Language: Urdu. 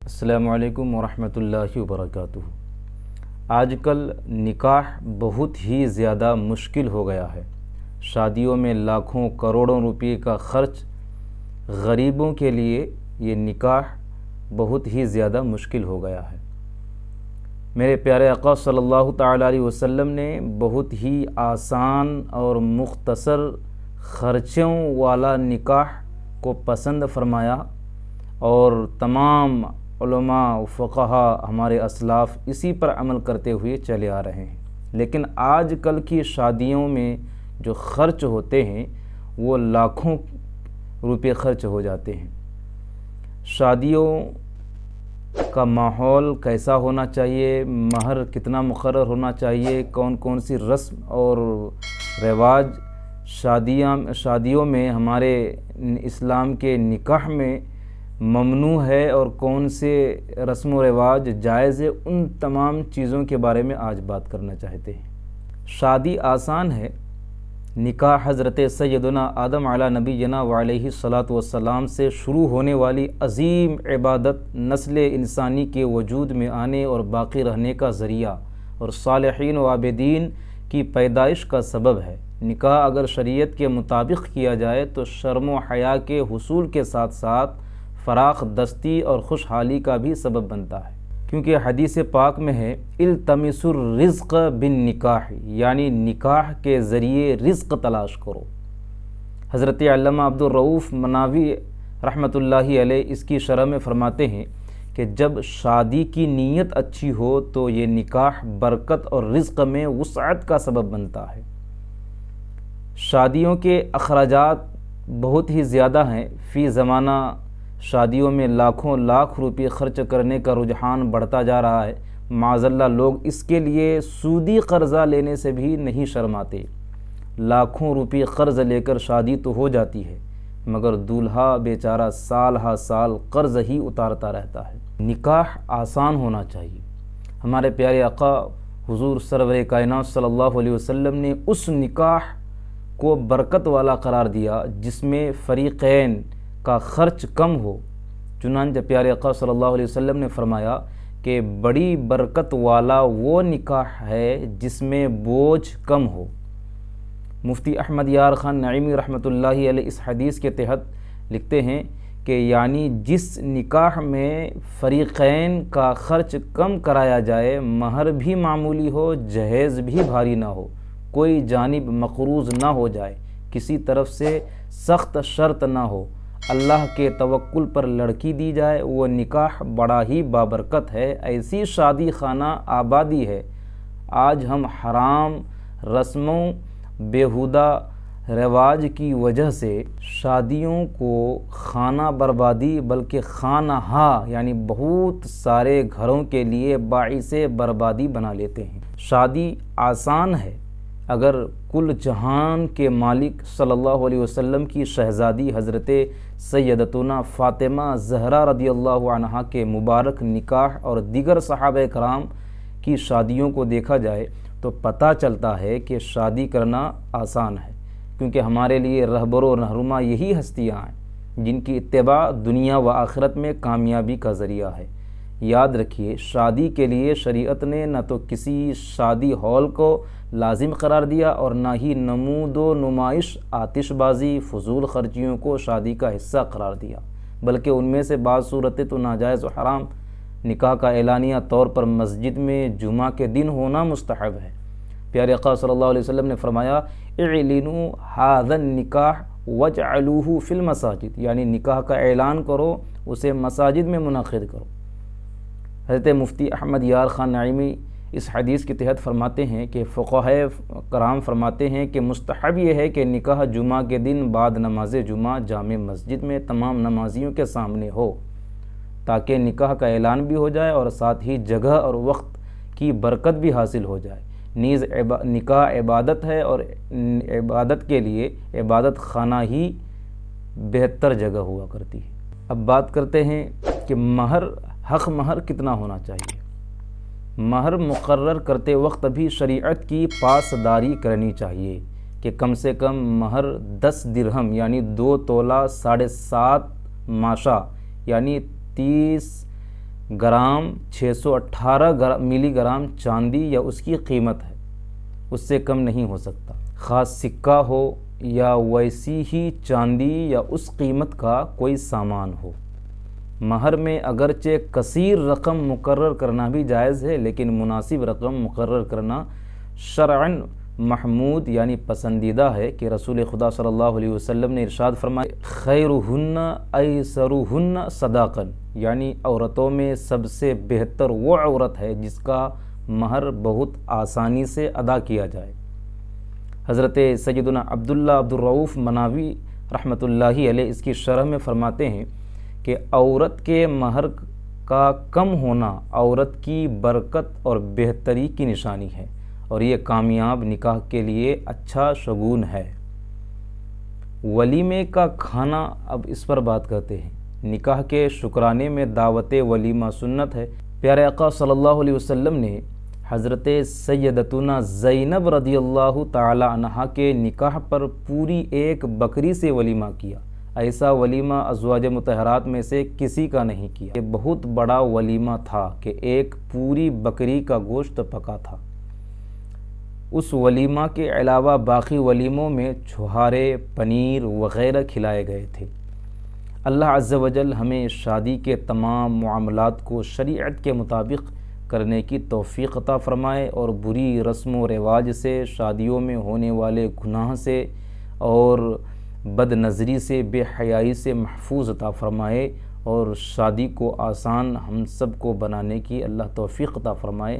السلام علیکم ورحمۃ اللہ وبرکاتہ۔ آج کل نکاح بہت ہی زیادہ مشکل ہو گیا ہے۔ شادیوں میں لاکھوں کروڑوں روپے کا خرچ، غریبوں کے لیے یہ نکاح بہت ہی زیادہ مشکل ہو گیا ہے۔ میرے پیارے آقا صلی اللہ تعالیٰ علیہ وسلم نے بہت ہی آسان اور مختصر خرچوں والا نکاح کو پسند فرمایا، اور تمام علماء و فقہا ہمارے اسلاف اسی پر عمل کرتے ہوئے چلے آ رہے ہیں۔ لیکن آج کل کی شادیوں میں جو خرچ ہوتے ہیں وہ لاکھوں روپے خرچ ہو جاتے ہیں۔ شادیوں کا ماحول کیسا ہونا چاہیے، مہر کتنا مقرر ہونا چاہیے، کون کون سی رسم اور رواج شادیوں میں ہمارے اسلام کے نکاح میں ممنوع ہے اور کون سے رسم و رواج جائز ہے، ان تمام چیزوں کے بارے میں آج بات کرنا چاہتے ہیں۔ شادی آسان ہے۔ نکاح حضرت سیدنا آدم علیہ نبینا وعلیہ الصلاۃ والسلام سے شروع ہونے والی عظیم عبادت، نسل انسانی کے وجود میں آنے اور باقی رہنے کا ذریعہ اور صالحین و عابدین کی پیدائش کا سبب ہے۔ نکاح اگر شریعت کے مطابق کیا جائے تو شرم و حیا کے حصول کے ساتھ ساتھ فراخ دستی اور خوشحالی کا بھی سبب بنتا ہے، کیونکہ حدیث پاک میں ہے التمسوا الرزق بالنکاح، یعنی نکاح کے ذریعے رزق تلاش کرو۔ حضرت علامہ عبدالرؤف مناوی رحمۃ اللہ علیہ اس کی شرح میں فرماتے ہیں کہ جب شادی کی نیت اچھی ہو تو یہ نکاح برکت اور رزق میں وسعت کا سبب بنتا ہے۔ شادیوں کے اخراجات بہت ہی زیادہ ہیں۔ فی زمانہ شادیوں میں لاکھوں لاکھ روپے خرچ کرنے کا رجحان بڑھتا جا رہا ہے۔ معاذ اللہ لوگ اس کے لیے سودی قرضہ لینے سے بھی نہیں شرماتے۔ لاکھوں روپے قرض لے کر شادی تو ہو جاتی ہے، مگر دولہا بیچارہ سال ہا سال قرض ہی اتارتا رہتا ہے۔ نکاح آسان ہونا چاہیے۔ ہمارے پیارے آقا حضور سرور کائنات صلی اللہ علیہ وسلم نے اس نکاح کو برکت والا قرار دیا جس میں فریقین کا خرچ کم ہو۔ چنانچہ پیارے آقا صلی اللہ علیہ وسلم نے فرمایا کہ بڑی برکت والا وہ نکاح ہے جس میں بوجھ کم ہو۔ مفتی احمد یار خان نعیمی رحمۃ اللہ علیہ اس حدیث کے تحت لکھتے ہیں کہ یعنی جس نکاح میں فریقین کا خرچ کم کرایا جائے، مہر بھی معمولی ہو، جہیز بھی بھاری نہ ہو، کوئی جانب مقروض نہ ہو جائے، کسی طرف سے سخت شرط نہ ہو، اللہ کے توکل پر لڑکی دی جائے، وہ نکاح بڑا ہی بابرکت ہے۔ ایسی شادی خانہ آبادی ہے۔ آج ہم حرام رسموں، بیہودہ رواج کی وجہ سے شادیوں کو خانہ بربادی بلکہ خانہ یعنی بہت سارے گھروں کے لیے باعث بربادی بنا لیتے ہیں۔ شادی آسان ہے اگر کل جہان کے مالک صلی اللہ علیہ وسلم کی شہزادی حضرت سیدتنا فاطمہ زہرا رضی اللہ عنہا کے مبارک نکاح اور دیگر صحابہ کرام کی شادیوں کو دیکھا جائے تو پتہ چلتا ہے کہ شادی کرنا آسان ہے، کیونکہ ہمارے لیے رہبر و رہنما یہی ہستیاں ہیں جن کی اتباع دنیا و آخرت میں کامیابی کا ذریعہ ہے۔ یاد رکھیے، شادی کے لیے شریعت نے نہ تو کسی شادی ہال کو لازم قرار دیا اور نہ ہی نمود و نمائش، آتش بازی، فضول خرچیوں کو شادی کا حصہ قرار دیا، بلکہ ان میں سے بعض صورتیں تو ناجائز و حرام۔ نکاح کا اعلانیہ طور پر مسجد میں جمعہ کے دن ہونا مستحب ہے۔ پیارے آقا صلی اللہ علیہ وسلم نے فرمایا اعلنوا ھذا النکاح واجعلوہ فی المساجد، یعنی نکاح کا اعلان کرو، اسے مساجد میں منعقد کرو۔ حضرت مفتی احمد یار خان نعیمی اس حدیث کے تحت فرماتے ہیں کہ فقہائے کرام فرماتے ہیں کہ مستحب یہ ہے کہ نکاح جمعہ کے دن بعد نماز جمعہ جامع مسجد میں تمام نمازیوں کے سامنے ہو، تاکہ نکاح کا اعلان بھی ہو جائے اور ساتھ ہی جگہ اور وقت کی برکت بھی حاصل ہو جائے۔ نیز نکاح عبادت ہے اور عبادت کے لیے عبادت خانہ ہی بہتر جگہ ہوا کرتی ہے۔ اب بات کرتے ہیں کہ حق مہر کتنا ہونا چاہیے۔ مہر مقرر کرتے وقت بھی شریعت کی پاسداری کرنی چاہیے کہ کم سے کم مہر 10 درہم یعنی 2 تولہ 7.5 ماشا یعنی 30 گرام 618 ملی گرام چاندی یا اس کی قیمت ہے، اس سے کم نہیں ہو سکتا، خاص سکہ ہو یا ویسی ہی چاندی یا اس قیمت کا کوئی سامان ہو۔ مہر میں اگرچہ کثیر رقم مقرر کرنا بھی جائز ہے، لیکن مناسب رقم مقرر کرنا شرعاً محمود یعنی پسندیدہ ہے، کہ رسول خدا صلی اللہ علیہ وسلم نے ارشاد فرمایا خیرہن ایسرہن صداقاً، یعنی عورتوں میں سب سے بہتر وہ عورت ہے جس کا مہر بہت آسانی سے ادا کیا جائے۔ حضرت سیدنا عبداللہ عبدالرؤف مناوی رحمۃ اللہ علیہ اس کی شرح میں فرماتے ہیں کہ عورت کے مہر کا کم ہونا عورت کی برکت اور بہتری کی نشانی ہے، اور یہ کامیاب نکاح کے لیے اچھا شگون ہے۔ ولیمے کا کھانا، اب اس پر بات کرتے ہیں۔ نکاح کے شکرانے میں دعوت ولیمہ سنت ہے۔ پیارے آقا صلی اللہ علیہ وسلم نے حضرت سیدتنا زینب رضی اللہ تعالی عنہا کے نکاح پر پوری ایک بکری سے ولیمہ کیا۔ ایسا ولیمہ ازواج مطہرات میں سے کسی کا نہیں کیا۔ یہ بہت بڑا ولیمہ تھا کہ ایک پوری بکری کا گوشت پکا تھا۔ اس ولیمہ کے علاوہ باقی ولیموں میں چھہارے، پنیر وغیرہ کھلائے گئے تھے۔ اللہ عز و جل ہمیں شادی کے تمام معاملات کو شریعت کے مطابق کرنے کی توفیق عطا فرمائے، اور بری رسم و رواج سے، شادیوں میں ہونے والے گناہ سے اور بد نظری سے، بے حیائی سے محفوظ عطا فرمائے، اور شادی کو آسان ہم سب کو بنانے کی اللہ توفیق عطا فرمائے۔